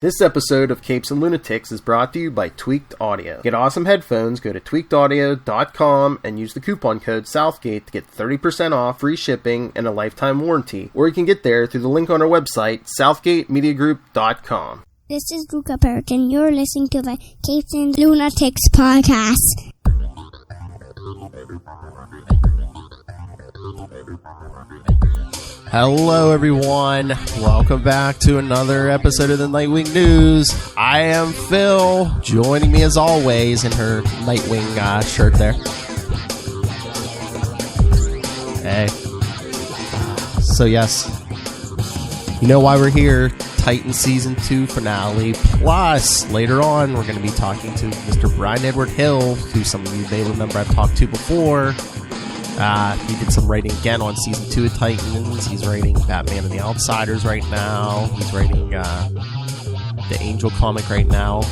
This episode of Capes and Lunatics is brought to you by Tweaked Audio. Get awesome headphones, go to tweakedaudio.com and use the coupon code Southgate to get 30% off, free shipping, and a lifetime warranty. Or you can get there through the link on our website, southgatemediagroup.com. This is Luca Perich, and you're listening to the Capes and Lunatics podcast. Hello everyone, welcome back to another episode of the Nightwing News. I am Phil, joining me as always in her Nightwing shirt there. Hey. So yes, you know why we're here, Titan Season 2 finale, plus later on we're going to be talking to Mr. Brian Edward Hill, who some of you may remember I've talked to before. He did some writing again on Season 2 of Titans. He's writing Batman and the Outsiders right now. He's writing the Angel comic right now.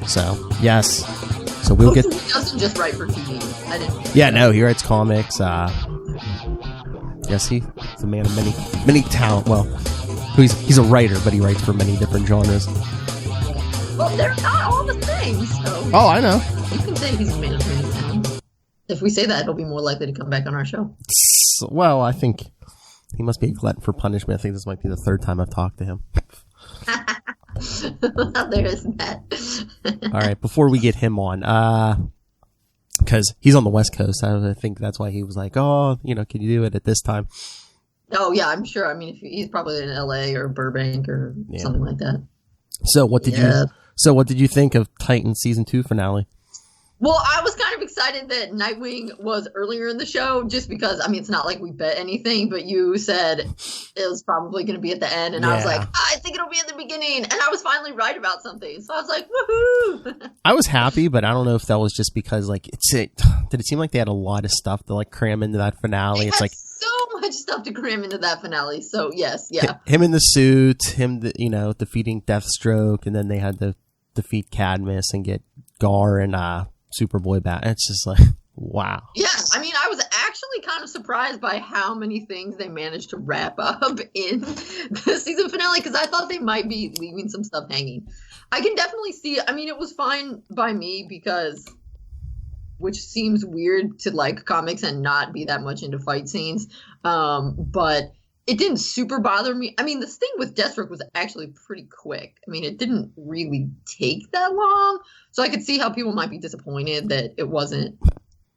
So, yes. So we'll get... He doesn't just write for TV. I didn't... Yeah, no, he writes comics. Yes, he's a man of many talent. Well, he's a writer, but he writes for many different genres. Well, they're not all the same, so... Oh, I know. You can say he's a man of many talents. If we say that, it'll be more likely to come back on our show. Well, I think he must be a glutton for punishment. I think this might be the third time I've talked to him. Well, there is that. All right, before we get him on, because he's on the West Coast, I think that's why he was like, oh, can you do it at this time? Oh, yeah, I'm sure. I mean, he's probably in LA or Burbank or something like that. So what did you think of Titan Season 2 finale? Well, I was kind of excited that Nightwing was earlier in the show, just because, I mean, it's not like we bet anything, but you said it was probably going to be at the end, and I was like, I think it'll be at the beginning, and I was finally right about something, so I was like, woohoo! I was happy, but I don't know if that was just because, did it seem like they had a lot of stuff to, cram into that finale? It's like so much stuff to cram into that finale, so yes, yeah. Him in the suit, him, defeating Deathstroke, and then they had to defeat Cadmus and get Gar and, Superboy back. It's just like, wow. Yeah, I mean, I was actually kind of surprised by how many things they managed to wrap up in the season finale, because I thought they might be leaving some stuff hanging. I can definitely see, I mean, it was fine by me because, which seems weird to like comics and not be that much into fight scenes, but it didn't super bother me. I mean, the thing with Deathstroke was actually pretty quick. I mean, it didn't really take that long. So I could see how people might be disappointed that it wasn't,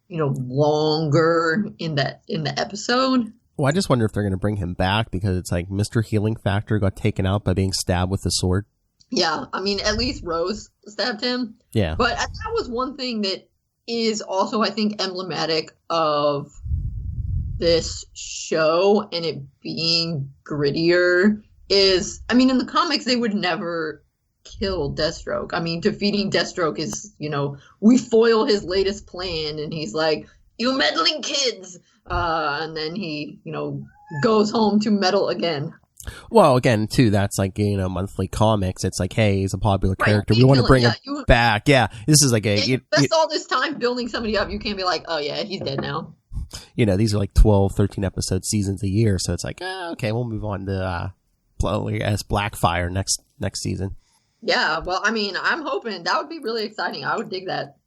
longer in the episode. Well, I just wonder if they're going to bring him back because it's like Mr. Healing Factor got taken out by being stabbed with a sword. Yeah. I mean, at least Rose stabbed him. Yeah. But that was one thing that is also, I think, emblematic of this show and it being grittier is, I mean, in the comics, they would never kill Deathstroke. I mean, defeating Deathstroke is, we foil his latest plan and he's like, you meddling kids. And then he, goes home to meddle again. Well, again, too, that's like, monthly comics. It's like, hey, he's a popular character. We want to bring him back. Yeah. This is like you invest all this time building somebody up. You can't be like, oh yeah, he's dead now. These are like 12, 13 episode seasons a year. So it's like, okay, we'll move on to Blackfire next season. Yeah, well, I mean, I'm hoping that would be really exciting. I would dig that.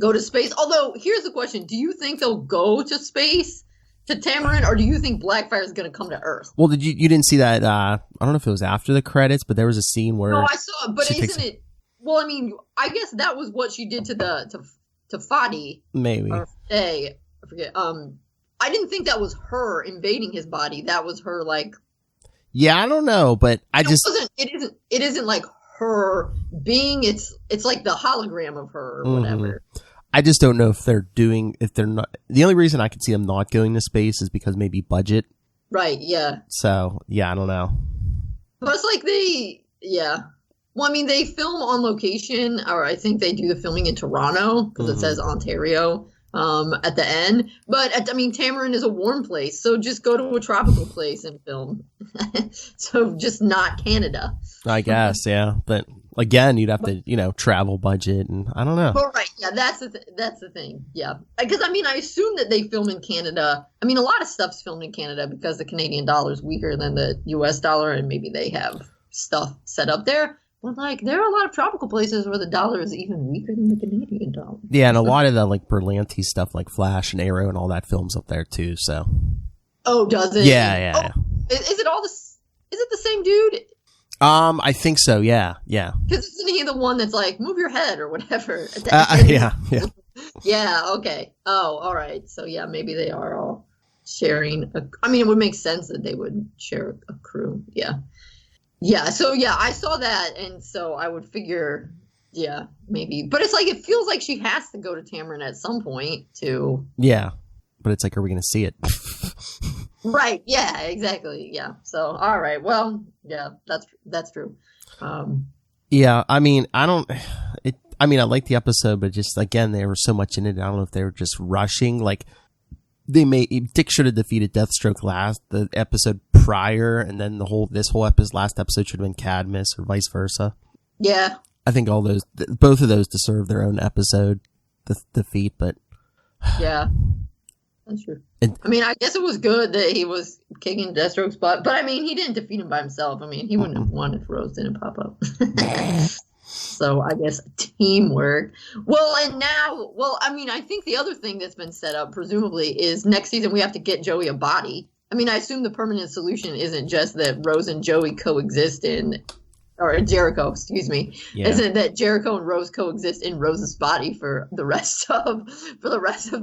Go to space. Although, here's the question. Do you think they'll go to space to Tamarin, or do you think Blackfire is going to come to Earth? Well, you didn't see that, I don't know if it was after the credits, but there was a scene where... No, I saw it, but isn't it... Well, I mean, I guess that was what she did to Fadi. Maybe. Or Faye. I forget. I didn't think that was her invading his body. That was her, like... Yeah, I don't know, but It isn't like her being... It's like the hologram of her or whatever. I just don't know if they're not... The only reason I could see them not going to space is because maybe budget. Right, yeah. So, yeah, I don't know. But it's like yeah. Well, I mean, they film on location, or I think they do the filming in Toronto, because it says Ontario at the end. But, Tamarin is a warm place, so just go to a tropical place and film. So, just not Canada. I guess, yeah. But Again, you'd have to, travel budget, and I don't know. But right, yeah, that's the thing. Yeah, because I assume that they film in Canada. A lot of stuff's filmed in Canada because the Canadian dollar is weaker than the U.S. dollar, and maybe they have stuff set up there. But there are a lot of tropical places where the dollar is even weaker than the Canadian dollar. Yeah, and a lot of the Berlanti stuff, like Flash and Arrow and all that, films up there too. So. Oh, does it? Yeah. Is it all this? Is it the same dude? I think so. Yeah. Because isn't he the one that's like, move your head or whatever? Yeah. Yeah. Okay. Oh, all right. So yeah, maybe they are all sharing. It would make sense that they would share a crew. Yeah. Yeah. So yeah, I saw that, and so I would figure, yeah, maybe. But it's it feels like she has to go to Tamarin at some point to. Yeah, but it's are we going to see it? Right. Yeah. Exactly. Yeah. So all right. Well. Yeah. That's true. Yeah. I like the episode, but just again, there was so much in it. I don't know if they were just rushing. Dick should have defeated Deathstroke the episode prior, and then last episode should have been Cadmus or vice versa. Yeah. I think both of those deserve their own episode defeat, but yeah. That's true. I guess it was good that he was kicking Deathstroke's butt, but he didn't defeat him by himself. He wouldn't have won if Rose didn't pop up. So I guess teamwork. Well, and now, I think the other thing that's been set up, presumably, is next season we have to get Joey a body. I assume the permanent solution isn't just that Rose and Joey coexist or Jericho, excuse me. Yeah. Isn't that Jericho and Rose coexist in Rose's body for the rest of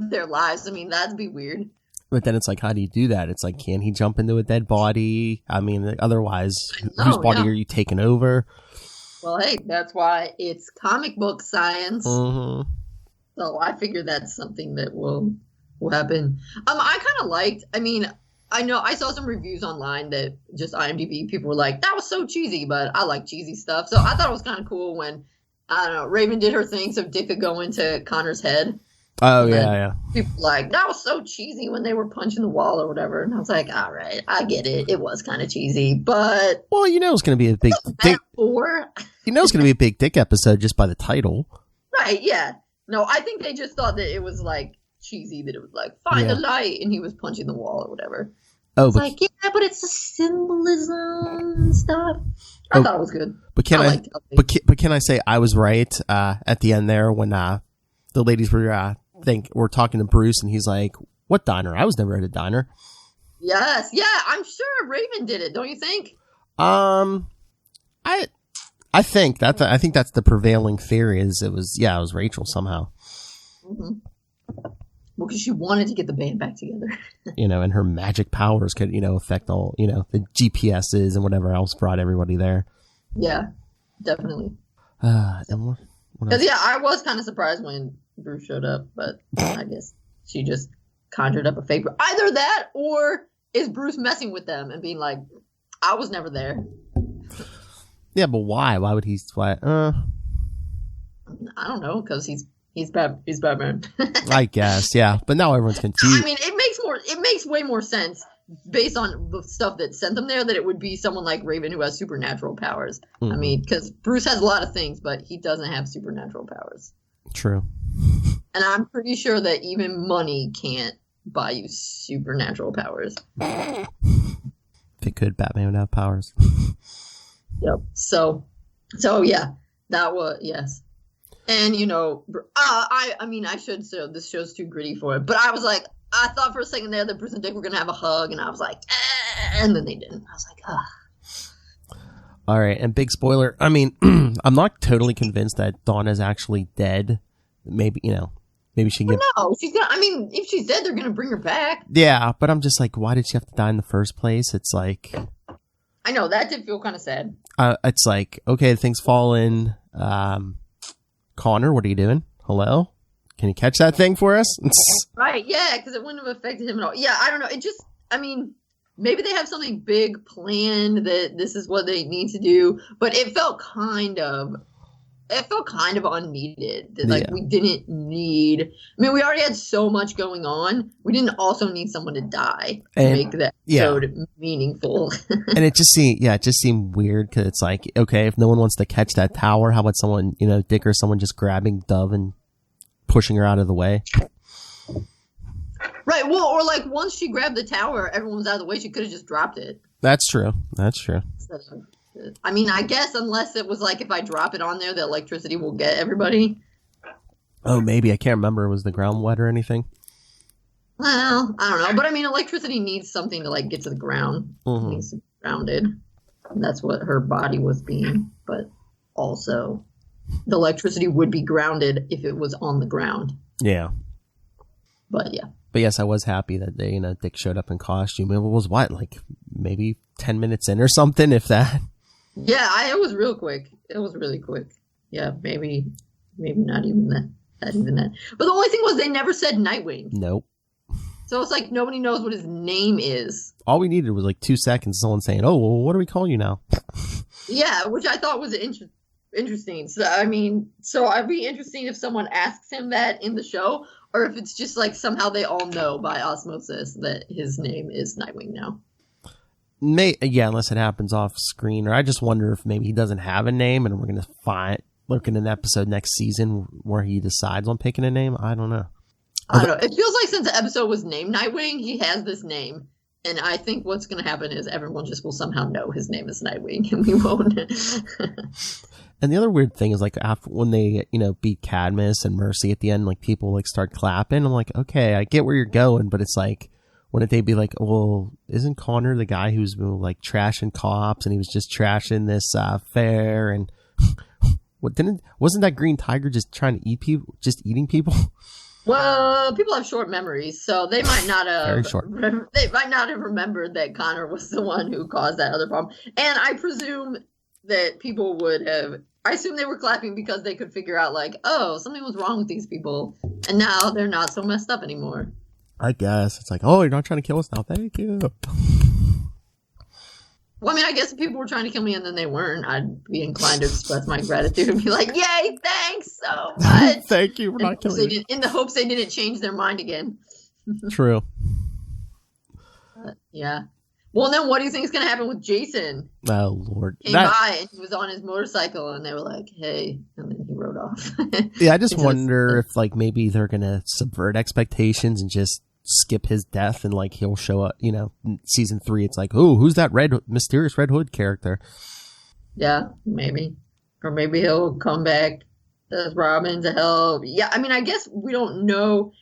their lives? That'd be weird. But then it's how do you do that? It's can he jump into a dead body? Otherwise, whose body are you taking over? Well, hey, that's why it's comic book science. Mm-hmm. So I figure that's something that will happen. I kind of liked. I know I saw some reviews online that just IMDb people were like, that was so cheesy, but I like cheesy stuff. So I thought it was kind of cool when, Raven did her thing so Dick could go into Connor's head. Oh, yeah. People were like, that was so cheesy when they were punching the wall or whatever. And I was like, all right, I get it. It was kind of cheesy, but. Well, it's going to be a big Dick. It's going to be a big Dick episode just by the title. Right, yeah. No, I think they just thought that it was cheesy, that it was find the light, and he was punching the wall or whatever. Oh, it's but it's the symbolism and stuff. I thought it was good. But can I say I was right at the end there when the ladies were talking to Bruce, and he's like, "What diner? I was never at a diner." Yes, yeah, I'm sure Raven did it. Don't you think? I think that's the prevailing theory. It was Rachel somehow. Mm-hmm. Well, because she wanted to get the band back together. And her magic powers could, affect all, the GPSs and whatever else brought everybody there. Yeah, definitely. Because I was kind of surprised when Bruce showed up, but I guess she just conjured up a fake. Either that, or is Bruce messing with them and being like, I was never there. Yeah, but why? Why would he? Why? I don't know, because he's Batman. I guess, yeah. But now everyone's confused. It makes way more sense based on the stuff that sent them there that it would be someone like Raven who has supernatural powers. Mm-hmm. Because Bruce has a lot of things, but he doesn't have supernatural powers. True. And I'm pretty sure that even money can't buy you supernatural powers. If it could, Batman would have powers. Yep. So yeah, that was, yes. And, I should say this show's too gritty for it. But I thought for a second there that Bruce and Dick were going to have a hug. And I was like, and then they didn't. I was like, ah. All right. And big spoiler. I'm not totally convinced that Donna's actually dead. Maybe, maybe she can get. No, she's going to, if she's dead, they're going to bring her back. Yeah. But I'm just like, why did she have to die in the first place? It's like. I know. That did feel kind of sad. It's like, okay, things fall in. Connor, what are you doing? Hello? Can you catch that thing for us? Right, yeah, because it wouldn't have affected him at all. Yeah, I don't know. It just, maybe they have something big planned that this is what they need to do, but it felt kind of it felt kind of unneeded. Like, we didn't need, I mean, we already had so much going on. We didn't also need someone to die to make that episode meaningful. And it just seemed weird, because it's like, okay, if no one wants to catch that tower, how about someone, Dick or someone just grabbing Dove and pushing her out of the way? Right, well, or like, once she grabbed the tower, everyone was out of the way, she could have just dropped it. That's true. So, I mean, I guess unless it was like, if I drop it on there, the electricity will get everybody. Oh, maybe. I can't remember. Was the ground wet or anything? Well, I don't know. But I mean, electricity needs something to like get to the ground. It needs to be grounded. And that's what her body was being. But also, the electricity would be grounded if it was on the ground. Yeah. But yeah. But yes, I was happy that they, Dick showed up in costume. It was what, like maybe 10 minutes in or something, if that. Yeah, it was real quick. It was really quick. Yeah, maybe not even that. Not even that. But the only thing was they never said Nightwing. Nope. So it's like nobody knows what his name is. All we needed was like 2 seconds. Someone saying, "Oh, well, what do we call you now?" Yeah, which I thought was interesting. So I mean, it'd be interesting if someone asks him that in the show, or if it's just like somehow they all know by osmosis that his name is Nightwing now. Unless it happens off screen, or I just wonder if maybe he doesn't have a name, and we're gonna look in an episode next season where he decides on picking a name. I don't know. I don't know. It feels like since the episode was named Nightwing, he has this name, and I think what's going to happen is everyone just will somehow know his name is Nightwing, and we won't. And the other weird thing is, like, after when they beat Cadmus and Mercy at the end, like people like start clapping. I'm like, okay, I get where you're going, but it's like, wouldn't they be like, well, isn't Connor the guy who's like trashing cops, and he was just trashing this fair, and wasn't that Green Tiger just trying to eat people, just eating people? Well, people have short memories, so they might not have. Very short. They might not have remembered that Connor was the one who caused that other problem. And I presume that people would have. I assume they were clapping because they could figure out, like, oh, something was wrong with these people, and now they're not so messed up anymore. I guess it's like, oh, you're not trying to kill us now. Thank you. Well, I mean, I guess if people were trying to kill me and then they weren't, I'd be inclined to express my gratitude and be like, yay, thanks so much. Thank you for not killing me. In the hopes they didn't change their mind again. True. Yeah. Well, then what do you think is going to happen with Jason? Oh, Lord. Came by and he was on his motorcycle and they were like, hey, and then he rode off. Yeah, I just wonder if, like, maybe they're going to subvert expectations and just skip his death, and like he'll show up, season 3. It's like, oh, who's that mysterious Red Hood character? Yeah, maybe. Or maybe he'll come back as Robin to help. Yeah, I mean, I guess we don't know.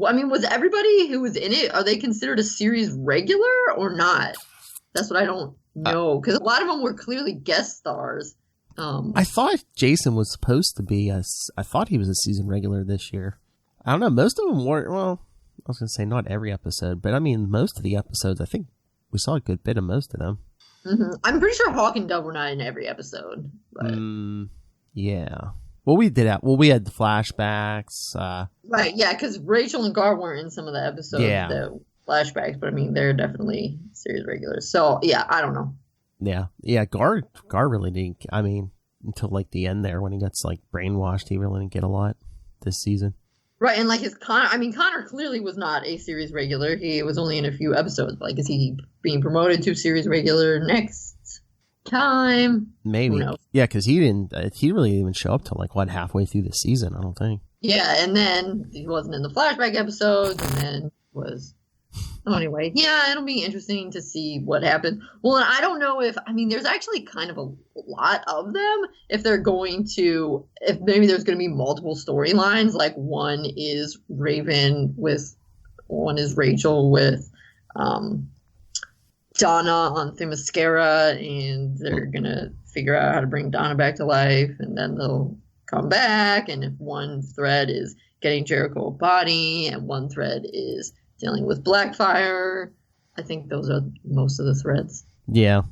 I mean, was everybody who was in it, are they considered a series regular or not? That's what I don't know, because a lot of them were clearly guest stars. I thought Jason was supposed to be I thought he was a season regular this year. I don't know. Most of them weren't. Well, I was going to say not every episode, but I mean, most of the episodes, I think we saw a good bit of most of them. Mm-hmm. I'm pretty sure Hawk and Dove were not in every episode. But... yeah. Well, we had the flashbacks. Right, yeah, because Rachel and Gar weren't in some of the episodes. Yeah. The flashbacks, but I mean, they're definitely series regulars. So, yeah, I don't know. Yeah. Yeah, Gar really didn't, I mean, until like the end there when he gets like brainwashed, he really didn't get a lot this season. Right, and like Connor clearly was not a series regular. He was only in a few episodes. Like, is he being promoted to series regular next time? Maybe. Yeah, because he really didn't even show up till like, halfway through the season, I don't think. Yeah, and then he wasn't in the flashback episodes, and then was... Oh, anyway, yeah, it'll be interesting to see what happens. Well, and I don't know if there's actually kind of a lot of them. If maybe there's going to be multiple storylines, like one is Raven one is Rachel with Donna on Themyscira, and they're going to figure out how to bring Donna back to life, and then they'll come back. And if one thread is getting Jericho a body, and one thread is dealing with Blackfire. I think those are most of the threads. Yeah.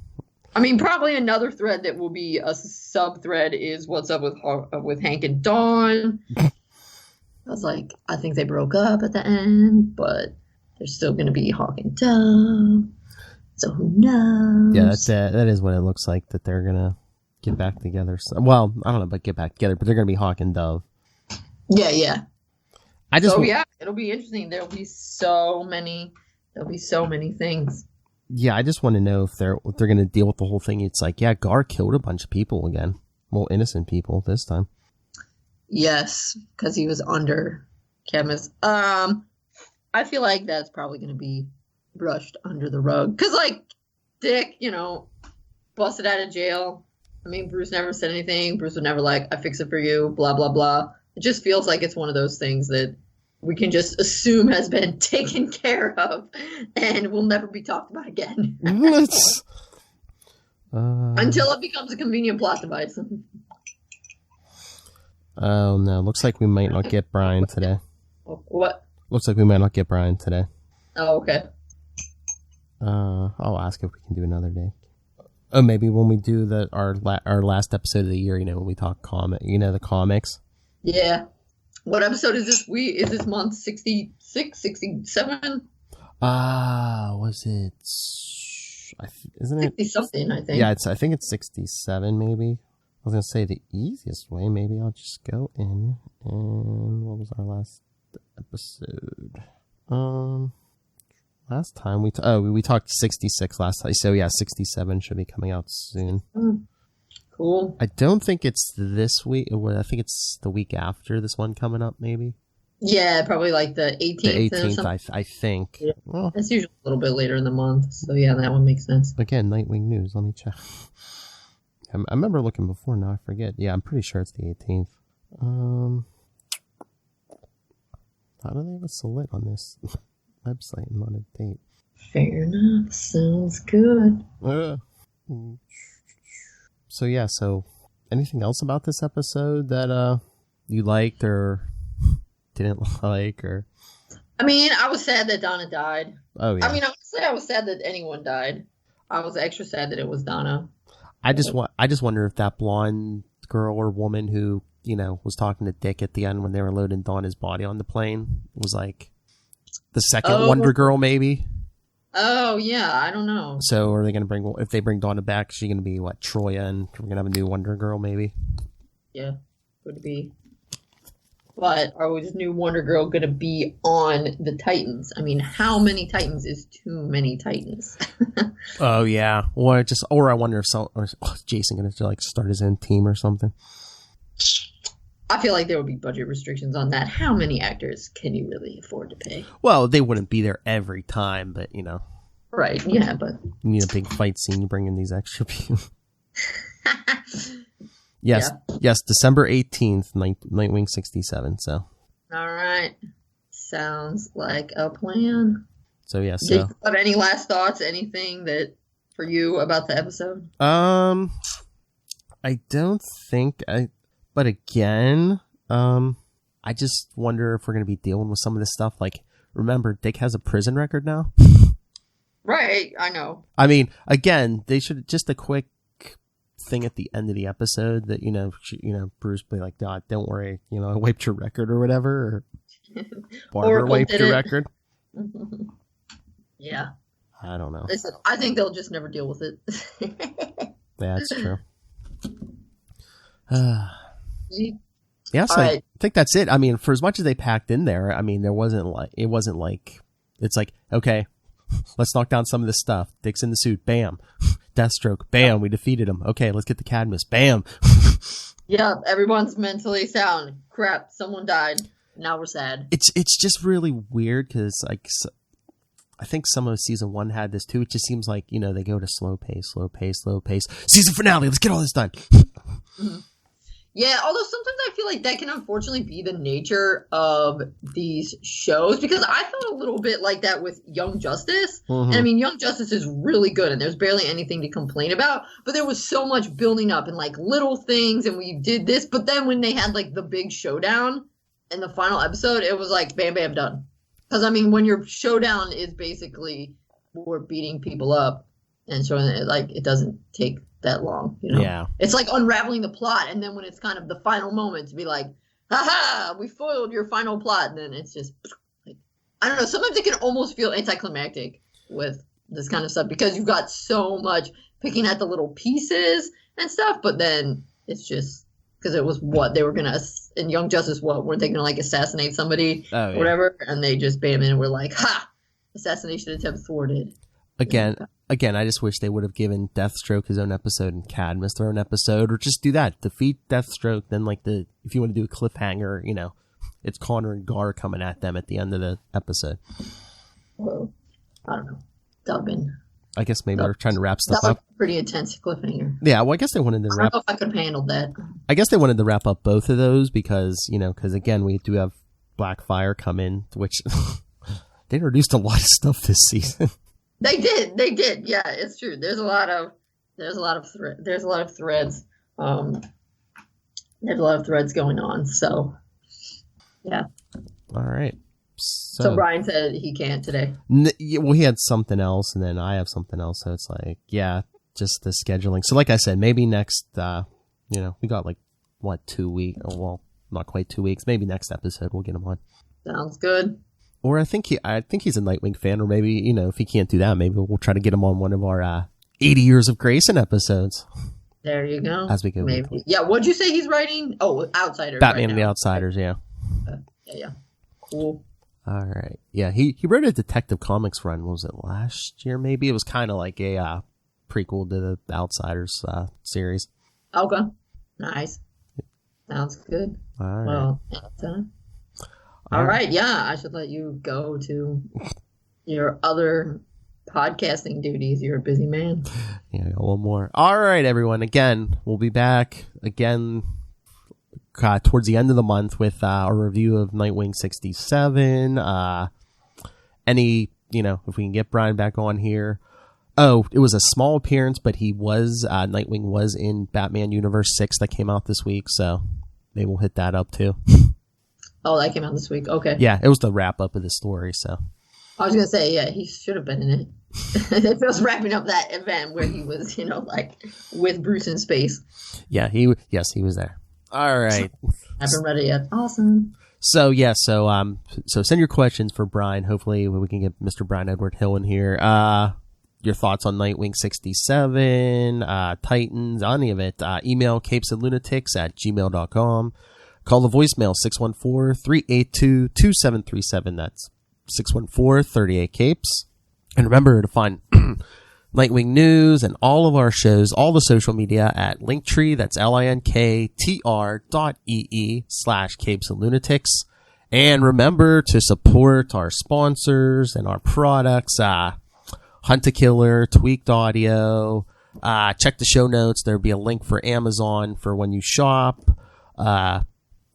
I mean, probably another thread that will be a sub-thread is what's up with Hank and Dawn. I was like, I think they broke up at the end, but there's still going to be Hawk and Dove. So who knows? Yeah, that is what it looks like, that they're going to get back together. So, well, I don't know about get back together, but they're going to be Hawk and Dove. Yeah. Yeah, it'll be interesting. There'll be so many things. Yeah, I just want to know if they're going to deal with the whole thing. It's like, yeah, Gar killed a bunch of people again. Well, innocent people this time. Yes, because he was under chemist. I feel like that's probably going to be brushed under the rug. Because, like, Dick, busted out of jail. I mean, Bruce never said anything. Bruce would never I fix it for you, blah, blah, blah. It just feels like it's one of those things that we can just assume has been taken care of and will never be talked about again. Until it becomes a convenient plot device. Oh, no. Looks like we might not get Brian today. What? Looks like we might not get Brian today. Oh, okay. I'll ask if we can do another day. Oh, maybe when we do our last episode of the year, when we talk the comics. Yeah. What episode is this week? Is this month 66, 67? Was it? Isn't it 60 something? I think. Yeah, I think it's 67. Maybe. I was gonna say the easiest way. Maybe I'll just go in and what was our last episode? Last time we talked 66 last time. So yeah, 67 should be coming out soon. Cool. I don't think it's this week. I think it's the week after this one coming up, maybe. Yeah, probably like the 18th. The 18th, I think. Yeah. Well, it's usually a little bit later in the month, so yeah, that one makes sense. Again, Nightwing news. Let me check. I remember looking before. Now I forget. Yeah, I'm pretty sure it's the 18th. How do they have a select on this website and not a date? Fair enough. Sounds good. So yeah, anything else about this episode that you liked or didn't like? Or I mean, I was sad that Donna died. Oh yeah. I mean, honestly, I was sad that anyone died. I was extra sad that it was Donna. I just wonder if that blonde girl or woman who was talking to Dick at the end when they were loading Donna's body on the plane was like the second Wonder Girl, maybe. Oh yeah, I don't know. So are they going to if they bring Donna back, is she going to be what, Troya, and we're going to have a new Wonder Girl, maybe? Yeah, would be. But are this new Wonder Girl going to be on the Titans? I mean, how many Titans is too many Titans? Oh yeah, or I wonder if Jason going to start his own team or something. I feel like there would be budget restrictions on that. How many actors can you really afford to pay? Well, they wouldn't be there every time, but Right, yeah, but you need a big fight scene. You bring in these extra people. Yes, December 18th, Nightwing 67. So. All right, sounds like a plan. So yeah. Did you have any last thoughts? Anything that for you about the episode? I don't think But again, I just wonder if we're going to be dealing with some of this stuff. Like, remember, Dick has a prison record now. Right, I know. I mean, again, they should just a quick thing at the end of the episode that Bruce be like, don't worry, I wiped your record or whatever, or Barbara wiped your record. Yeah, I don't know. Listen, I think they'll just never deal with it. Yeah, that's true. Yeah, so I think that's it. I mean, for as much as they packed in there, I mean, it wasn't like it's like, okay, let's knock down some of this stuff. Dick's in the suit, bam. Deathstroke, bam, we defeated him. Okay, let's get the Cadmus, bam. Yeah, everyone's mentally sound. Crap, someone died. Now we're sad. It's just really weird because I think some of season 1 had this too. It just seems like they go to slow pace. Season finale, let's get all this done. Mm-hmm. Yeah, although sometimes I feel like that can unfortunately be the nature of these shows, because I felt a little bit like that with Young Justice. Mm-hmm. And I mean, Young Justice is really good and there's barely anything to complain about, but there was so much building up and little things, and we did this, but then when they had the big showdown in the final episode, it was like bam, bam, done. Because I mean, when your showdown is basically we're beating people up and showing it, it doesn't take that long, Yeah. It's like unraveling the plot, and then when it's kind of the final moment to be like, haha, we foiled your final plot, and then it's just I don't know, sometimes it can almost feel anticlimactic with this kind of stuff because you've got so much picking at the little pieces and stuff, but then it's just because it was what they were gonna in Young Justice. What weren't they gonna like assassinate somebody or whatever? And they just bam in and were like, ha! Assassination attempt thwarted. Again, I just wish they would have given Deathstroke his own episode and Cadmus their own episode, or just do that. Defeat Deathstroke, then like if you want to do a cliffhanger, you know, it's Connor and Gar coming at them at the end of the episode. Well, I don't know. Dubbing. I guess maybe they're trying to wrap stuff that up. Was a pretty intense cliffhanger. Yeah, well, I guess they wanted to wrap. I don't know if I could have handled that. I guess they wanted to wrap up both of those because again we do have Blackfire come in, which they introduced a lot of stuff this season. They did. Yeah, it's true. There's a lot of threads. There's a lot of threads going on. So, yeah. All right. So Brian said he can't today. Well, he had something else, and then I have something else. So it's like, yeah, just the scheduling. So, like I said, maybe next, we got 2 weeks? Well, not quite 2 weeks. Maybe next episode we'll get him on. Sounds good. Or I think he's a Nightwing fan, or maybe if he can't do that, maybe we'll try to get him on one of our 80 Years of Grayson episodes. There you go. As we go. Maybe. Yeah. What'd you say he's writing? Oh, Outsiders. Batman and the Outsiders. Yeah. Yeah. Cool. All right. Yeah, he wrote a Detective Comics run. Was it last year? Maybe it was kind of like a prequel to the Outsiders series. Okay. Nice. Sounds good. All right. Well, all right. Yeah, I should let you go to your other podcasting duties. You're a busy man. Yeah, I got one more. All right, everyone. Again, we'll be back again towards the end of the month with our review of Nightwing 67. If we can get Brian back on here. Oh, it was a small appearance, but Nightwing was in Batman Universe 6 that came out this week, so maybe we'll hit that up too. Oh, that came out this week. Okay. Yeah, it was the wrap up of the story, so. I was going to say, yeah, he should have been in it. It was wrapping up that event where he was, with Bruce in space. Yeah, he was there. All right. Haven't read it yet. Awesome. So send your questions for Brian. Hopefully we can get Mr. Brian Edward Hill in here. Your thoughts on Nightwing 67, Titans, any of it. Email capesandlunatics@gmail.com. Call the voicemail 614-382-2737. That's 614-38-CAPES. And remember to find Nightwing news and all of our shows, all the social media at Linktree. That's linktr.ee/capesandlunatics. And remember to support our sponsors and our products. Hunt a Killer, Tweaked Audio. Check the show notes. There'll be a link for Amazon for when you shop.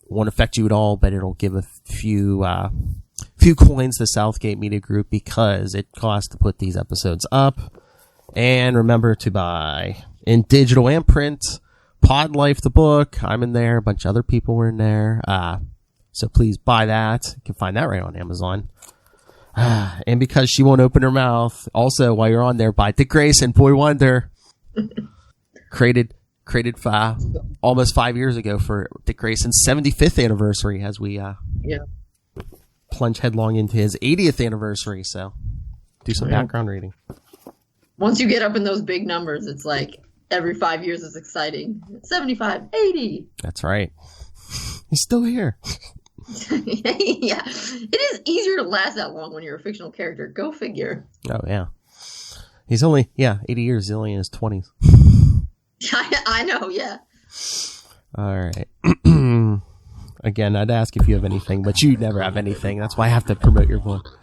Won't affect you at all, but it'll give a few coins to Southgate Media Group because it costs to put these episodes up. And remember to buy in digital and print Pod Life the book. I'm in there. A bunch of other people were in there. So please buy that. You can find that right on Amazon. And because she won't open her mouth, also while you're on there, buy Dick Grayson, Boy Wonder. created almost 5 years ago for Dick Grayson's 75th anniversary as we plunge headlong into his 80th anniversary. So do some background reading. Once you get up in those big numbers, it's like every 5 years is exciting. 75, 80. That's right. He's still here. Yeah. It is easier to last that long when you're a fictional character. Go figure. Oh, yeah. He's only, 80 years. He's only in his 20s. I know, yeah. All right. Again, I'd ask if you have anything, but you never have anything. That's why I have to promote your book.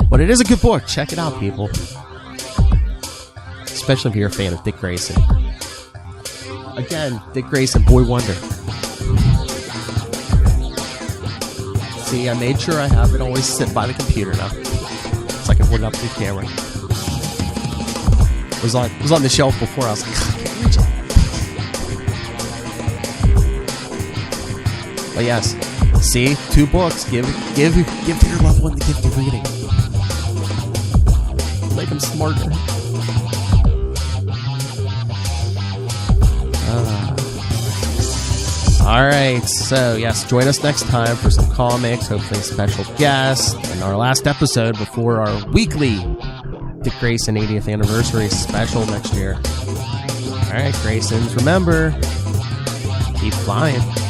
But it is a good book. Check it out, people. Especially if you're a fan of Dick Grayson. Again, Dick Grayson, Boy Wonder. See, I made sure I have it always sit by the computer now, so I can hold it up to the camera. It was on the shelf before. I was like, I can't reach it. But yes, see, 2 books. Give to your loved one the gift of reading. Make them smarter. All right, so yes, join us next time for some comics, hopefully a special guest, and our last episode before our weekly Dick Grayson 80th anniversary special next year. All right, Graysons, remember, keep flying.